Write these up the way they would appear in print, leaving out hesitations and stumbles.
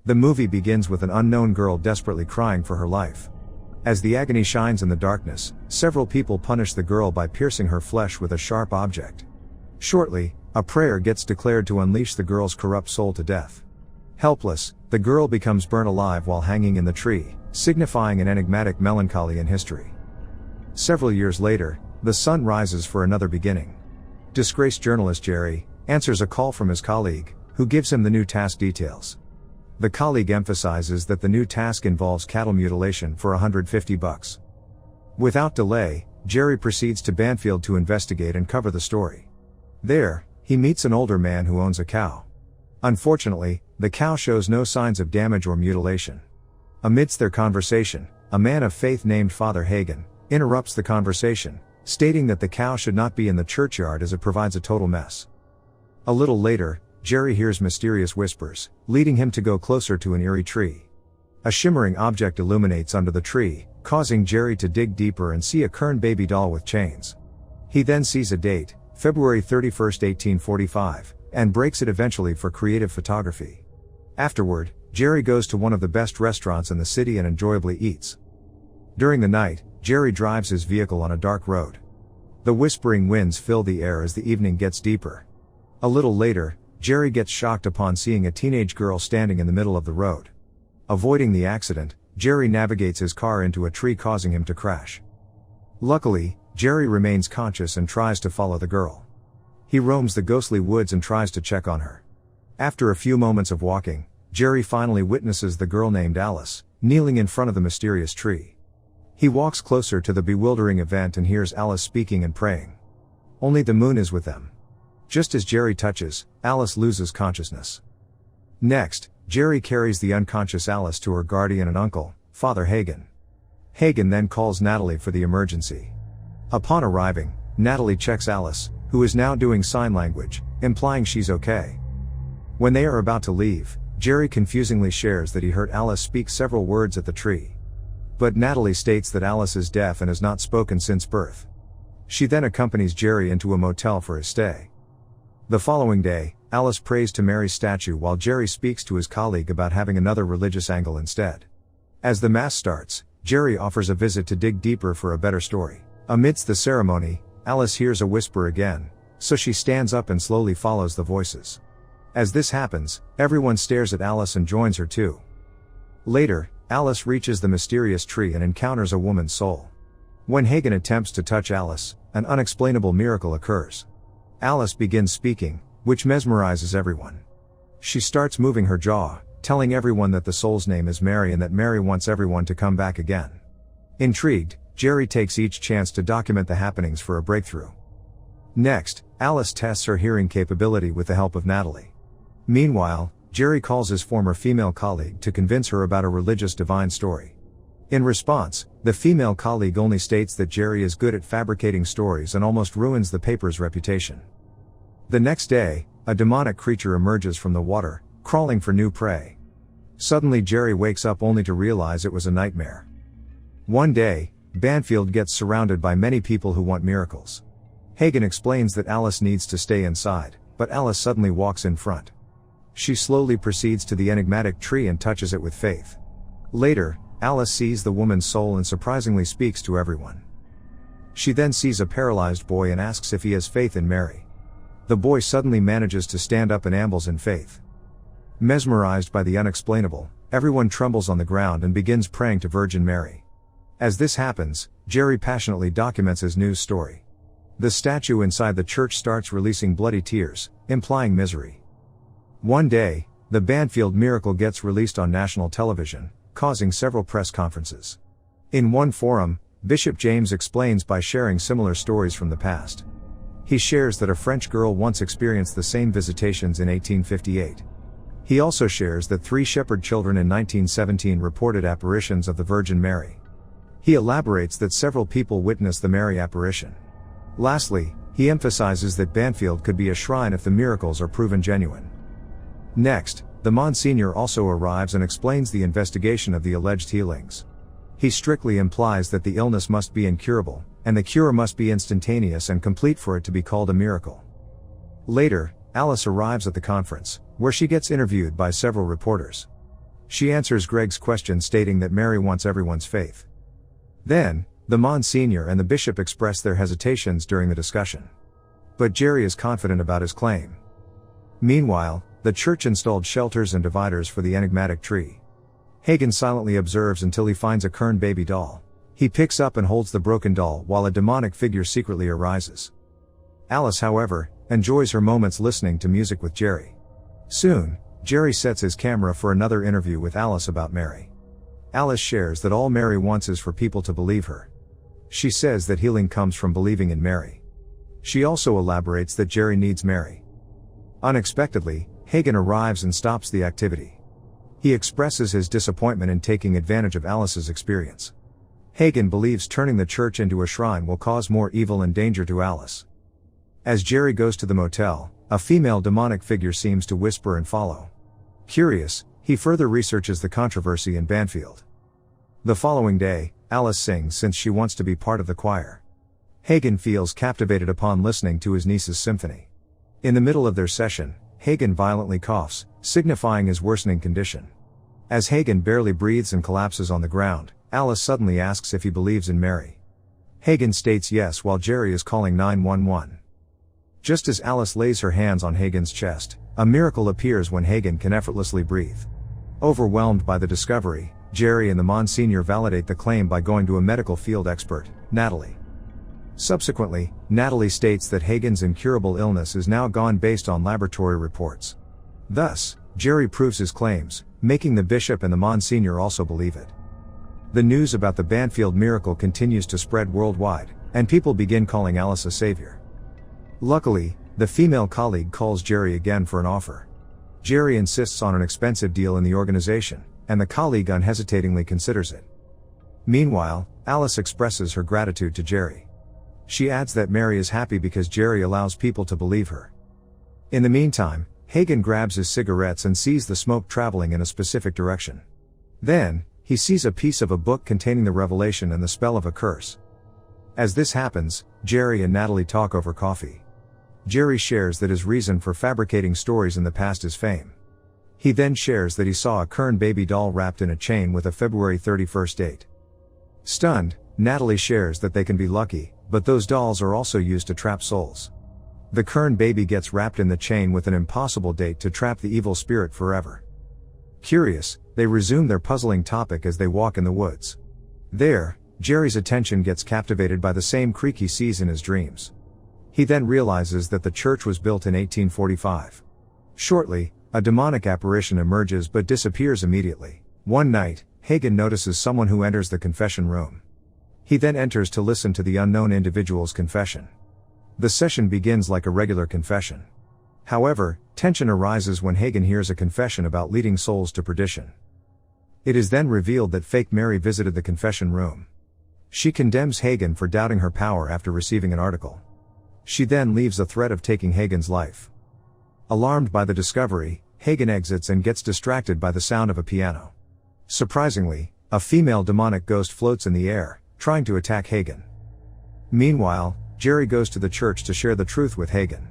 The movie begins with an unknown girl desperately crying for her life. As the agony shines in the darkness, several people punish the girl by piercing her flesh with a sharp object. Shortly, a prayer gets declared to unleash the girl's corrupt soul to death. Helpless, the girl becomes burnt alive while hanging in the tree, signifying an enigmatic melancholy in history. Several years later, the sun rises for another beginning. Disgraced journalist Jerry answers a call from his colleague, who gives him the new task details. The colleague emphasizes that the new task involves cattle mutilation for $150. Without delay, Jerry proceeds to Banfield to investigate and cover the story. There, he meets an older man who owns a cow. Unfortunately, the cow shows no signs of damage or mutilation. Amidst their conversation, a man of faith named Father Hagen interrupts the conversation, stating that the cow should not be in the churchyard as it provides a total mess. A little later, Jerry hears mysterious whispers, leading him to go closer to an eerie tree. A shimmering object illuminates under the tree, causing Jerry to dig deeper and see a Kern baby doll with chains. He then sees a date, February 31, 1845, and breaks it eventually for creative photography. Afterward, Jerry goes to one of the best restaurants in the city and enjoyably eats. During the night, Jerry drives his vehicle on a dark road. The whispering winds fill the air as the evening gets deeper. A little later, Jerry gets shocked upon seeing a teenage girl standing in the middle of the road. Avoiding the accident, Jerry navigates his car into a tree, causing him to crash. Luckily, Jerry remains conscious and tries to follow the girl. He roams the ghostly woods and tries to check on her. After a few moments of walking, Jerry finally witnesses the girl named Alice, kneeling in front of the mysterious tree. He walks closer to the bewildering event and hears Alice speaking and praying. Only the moon is with them. Just as Jerry touches, Alice loses consciousness. Next, Jerry carries the unconscious Alice to her guardian and uncle, Father Hagen. Hagen then calls Natalie for the emergency. Upon arriving, Natalie checks Alice, who is now doing sign language, implying she's okay. When they are about to leave, Jerry confusingly shares that he heard Alice speak several words at the tree. But Natalie states that Alice is deaf and has not spoken since birth. She then accompanies Jerry into a motel for his stay. The following day, Alice prays to Mary's statue while Jerry speaks to his colleague about having another religious angle instead. As the mass starts, Jerry offers a visit to dig deeper for a better story. Amidst the ceremony, Alice hears a whisper again, so she stands up and slowly follows the voices. As this happens, everyone stares at Alice and joins her too. Later, Alice reaches the mysterious tree and encounters a woman's soul. When Hagen attempts to touch Alice, an unexplainable miracle occurs. Alice begins speaking, which mesmerizes everyone. She starts moving her jaw, telling everyone that the soul's name is Mary and that Mary wants everyone to come back again. Intrigued, Jerry takes each chance to document the happenings for a breakthrough. Next, Alice tests her hearing capability with the help of Natalie. Meanwhile, Jerry calls his former female colleague to convince her about a religious divine story. In response, the female colleague only states that Jerry is good at fabricating stories and almost ruins the paper's reputation. The next day, a demonic creature emerges from the water, crawling for new prey. Suddenly Jerry wakes up only to realize it was a nightmare. One day, Banfield gets surrounded by many people who want miracles. Hagen explains that Alice needs to stay inside, but Alice suddenly walks in front. She slowly proceeds to the enigmatic tree and touches it with faith. Later, Alice sees the woman's soul and surprisingly speaks to everyone. She then sees a paralyzed boy and asks if he has faith in Mary. The boy suddenly manages to stand up and ambles in faith. Mesmerized by the unexplainable, everyone trembles on the ground and begins praying to Virgin Mary. As this happens, Jerry passionately documents his news story. The statue inside the church starts releasing bloody tears, implying misery. One day, the Banfield miracle gets released on national television, causing several press conferences. In one forum, Bishop James explains by sharing similar stories from the past. He shares that a French girl once experienced the same visitations in 1858. He also shares that 3 shepherd children in 1917 reported apparitions of the Virgin Mary. He elaborates that several people witnessed the Mary apparition. Lastly, he emphasizes that Banfield could be a shrine if the miracles are proven genuine. Next, the Monsignor also arrives and explains the investigation of the alleged healings. He strictly implies that the illness must be incurable, and the cure must be instantaneous and complete for it to be called a miracle. Later, Alice arrives at the conference, where she gets interviewed by several reporters. She answers Greg's question stating that Mary wants everyone's faith. Then, the Monsignor and the bishop express their hesitations during the discussion. But Jerry is confident about his claim. Meanwhile, the church installed shelters and dividers for the enigmatic tree. Hagen silently observes until he finds a Kern baby doll. He picks up and holds the broken doll while a demonic figure secretly arises. Alice, however, enjoys her moments listening to music with Jerry. Soon, Jerry sets his camera for another interview with Alice about Mary. Alice shares that all Mary wants is for people to believe her. She says that healing comes from believing in Mary. She also elaborates that Jerry needs Mary. Unexpectedly, Hagen arrives and stops the activity. He expresses his disappointment in taking advantage of Alice's experience. Hagen believes turning the church into a shrine will cause more evil and danger to Alice. As Jerry goes to the motel, a female demonic figure seems to whisper and follow. Curious, he further researches the controversy in Banfield. The following day, Alice sings since she wants to be part of the choir. Hagen feels captivated upon listening to his niece's symphony. In the middle of their session, Hagen violently coughs, signifying his worsening condition. As Hagen barely breathes and collapses on the ground, Alice suddenly asks if he believes in Mary. Hagen states yes while Jerry is calling 911. Just as Alice lays her hands on Hagen's chest, a miracle appears when Hagen can effortlessly breathe. Overwhelmed by the discovery, Jerry and the Monsignor validate the claim by going to a medical field expert, Natalie. Subsequently, Natalie states that Hagen's incurable illness is now gone based on laboratory reports. Thus, Jerry proves his claims, making the bishop and the Monsignor also believe it. The news about the Banfield miracle continues to spread worldwide, and people begin calling Alice a savior. Luckily, the female colleague calls Jerry again for an offer. Jerry insists on an expensive deal in the organization, and the colleague unhesitatingly considers it. Meanwhile, Alice expresses her gratitude to Jerry. She adds that Mary is happy because Jerry allows people to believe her. In the meantime, Hagen grabs his cigarettes and sees the smoke traveling in a specific direction. Then, he sees a piece of a book containing the revelation and the spell of a curse. As this happens, Jerry and Natalie talk over coffee. Jerry shares that his reason for fabricating stories in the past is fame. He then shares that he saw a Kern baby doll wrapped in a chain with a February 31st date. Stunned, Natalie shares that they can be lucky, but those dolls are also used to trap souls. The Kern baby gets wrapped in the chain with an impossible date to trap the evil spirit forever. Curious, they resume their puzzling topic as they walk in the woods. There, Jerry's attention gets captivated by the same creek he sees in his dreams. He then realizes that the church was built in 1845. Shortly, a demonic apparition emerges but disappears immediately. One night, Hagen notices someone who enters the confession room. He then enters to listen to the unknown individual's confession. The session begins like a regular confession. However, tension arises when Hagen hears a confession about leading souls to perdition. It is then revealed that fake Mary visited the confession room. She condemns Hagen for doubting her power after receiving an article. She then leaves a threat of taking Hagen's life. Alarmed by the discovery, Hagen exits and gets distracted by the sound of a piano. Surprisingly, a female demonic ghost floats in the air, trying to attack Hagen. Meanwhile, Jerry goes to the church to share the truth with Hagen.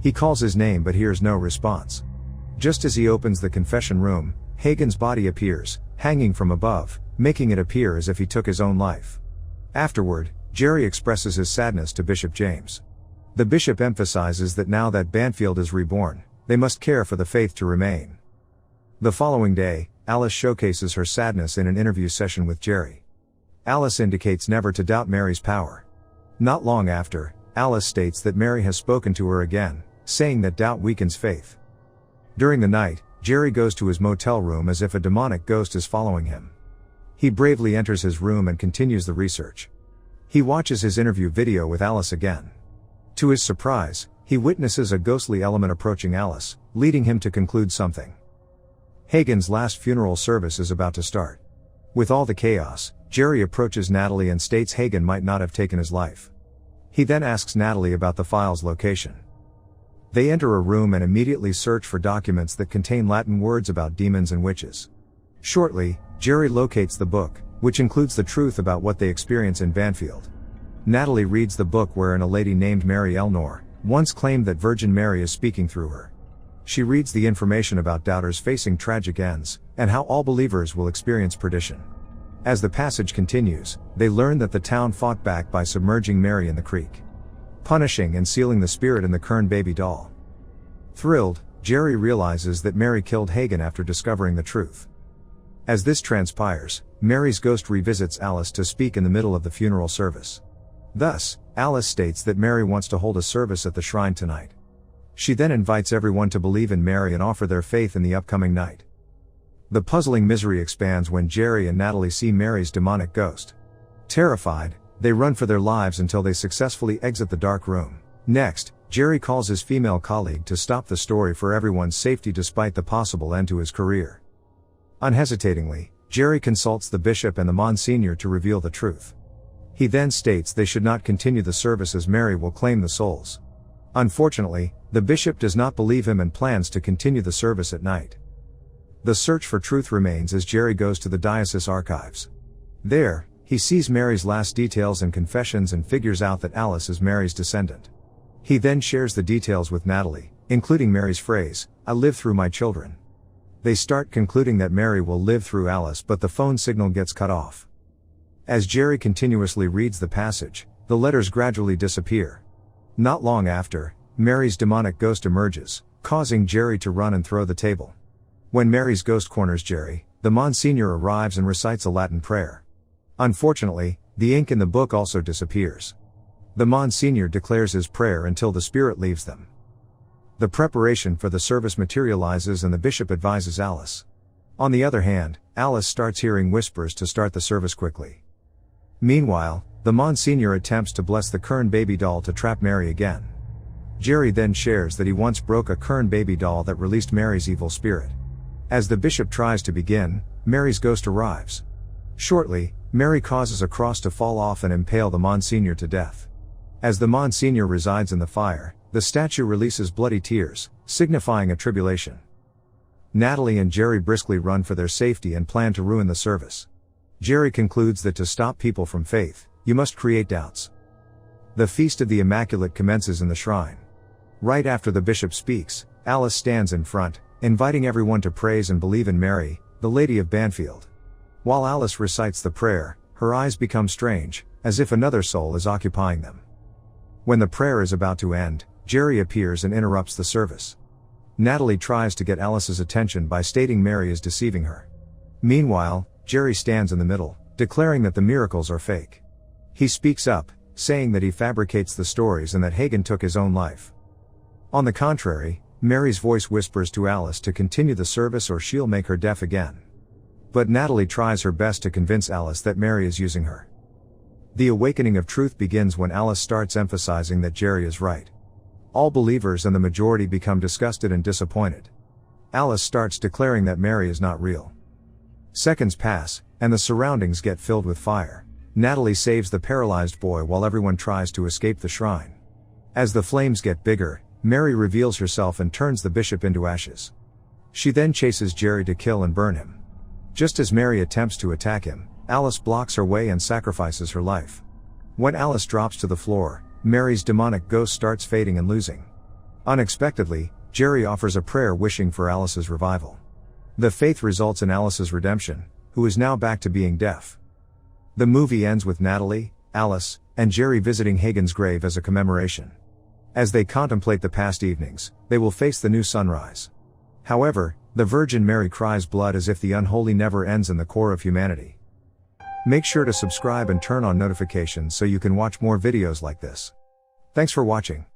He calls his name but hears no response. Just as he opens the confession room, Hagen's body appears, hanging from above, making it appear as if he took his own life. Afterward, Jerry expresses his sadness to Bishop James. The bishop emphasizes that now that Banfield is reborn, they must care for the faith to remain. The following day, Alice showcases her sadness in an interview session with Jerry. Alice indicates never to doubt Mary's power. Not long after, Alice states that Mary has spoken to her again, saying that doubt weakens faith. During the night, Jerry goes to his motel room as if a demonic ghost is following him. He bravely enters his room and continues the research. He watches his interview video with Alice again. To his surprise, he witnesses a ghostly element approaching Alice, leading him to conclude something. Hagen's last funeral service is about to start. With all the chaos, Jerry approaches Natalie and states Hagen might not have taken his life. He then asks Natalie about the file's location. They enter a room and immediately search for documents that contain Latin words about demons and witches. Shortly, Jerry locates the book, which includes the truth about what they experience in Banfield. Natalie reads the book wherein a lady named Mary Elnor once claimed that Virgin Mary is speaking through her. She reads the information about doubters facing tragic ends, and how all believers will experience perdition. As the passage continues, they learn that the town fought back by submerging Mary in the creek, punishing and sealing the spirit in the Kern baby doll. Thrilled, Jerry realizes that Mary killed Hagen after discovering the truth. As this transpires, Mary's ghost revisits Alice to speak in the middle of the funeral service. Thus, Alice states that Mary wants to hold a service at the shrine tonight. She then invites everyone to believe in Mary and offer their faith in the upcoming night. The puzzling misery expands when Jerry and Natalie see Mary's demonic ghost. Terrified, they run for their lives until they successfully exit the dark room. Next, Jerry calls his female colleague to stop the story for everyone's safety despite the possible end to his career. Unhesitatingly, Jerry consults the bishop and the Monsignor to reveal the truth. He then states they should not continue the service as Mary will claim the souls. Unfortunately, the bishop does not believe him and plans to continue the service at night. The search for truth remains as Jerry goes to the diocese archives. There, he sees Mary's last details and confessions and figures out that Alice is Mary's descendant. He then shares the details with Natalie, including Mary's phrase, "I live through my children." They start concluding that Mary will live through Alice, but the phone signal gets cut off. As Jerry continuously reads the passage, the letters gradually disappear. Not long after, Mary's demonic ghost emerges, causing Jerry to run and throw the table. When Mary's ghost corners Jerry, the Monsignor arrives and recites a Latin prayer. Unfortunately, the ink in the book also disappears. The Monsignor declares his prayer until the spirit leaves them. The preparation for the service materializes and the bishop advises Alice. On the other hand, Alice starts hearing whispers to start the service quickly. Meanwhile, the Monsignor attempts to bless the Kern baby doll to trap Mary again. Jerry then shares that he once broke a Kern baby doll that released Mary's evil spirit. As the bishop tries to begin, Mary's ghost arrives. Shortly, Mary causes a cross to fall off and impale the Monsignor to death. As the Monsignor resides in the fire, the statue releases bloody tears, signifying a tribulation. Natalie and Jerry briskly run for their safety and plan to ruin the service. Jerry concludes that to stop people from faith, you must create doubts. The Feast of the Immaculate commences in the shrine. Right after the bishop speaks, Alice stands in front, inviting everyone to praise and believe in Mary, the Lady of Banfield. While Alice recites the prayer, her eyes become strange, as if another soul is occupying them. When the prayer is about to end, Jerry appears and interrupts the service. Natalie tries to get Alice's attention by stating Mary is deceiving her. Meanwhile, Jerry stands in the middle, declaring that the miracles are fake. He speaks up, saying that he fabricates the stories and that Hagen took his own life. On the contrary, Mary's voice whispers to Alice to continue the service or she'll make her deaf again. But Natalie tries her best to convince Alice that Mary is using her. The awakening of truth begins when Alice starts emphasizing that Jerry is right. All believers and the majority become disgusted and disappointed. Alice starts declaring that Mary is not real. Seconds pass, and the surroundings get filled with fire. Natalie saves the paralyzed boy while everyone tries to escape the shrine. As the flames get bigger, Mary reveals herself and turns the bishop into ashes. She then chases Jerry to kill and burn him. Just as Mary attempts to attack him, Alice blocks her way and sacrifices her life. When Alice drops to the floor, Mary's demonic ghost starts fading and losing. Unexpectedly, Jerry offers a prayer wishing for Alice's revival. The faith results in Alice's redemption, who is now back to being deaf. The movie ends with Natalie, Alice, and Jerry visiting Hagen's grave as a commemoration. As they contemplate the past evenings, they will face the new sunrise. However, the Virgin Mary cries blood as if the unholy never ends in the core of humanity. Make sure to subscribe and turn on notifications so you can watch more videos like this. Thanks for watching.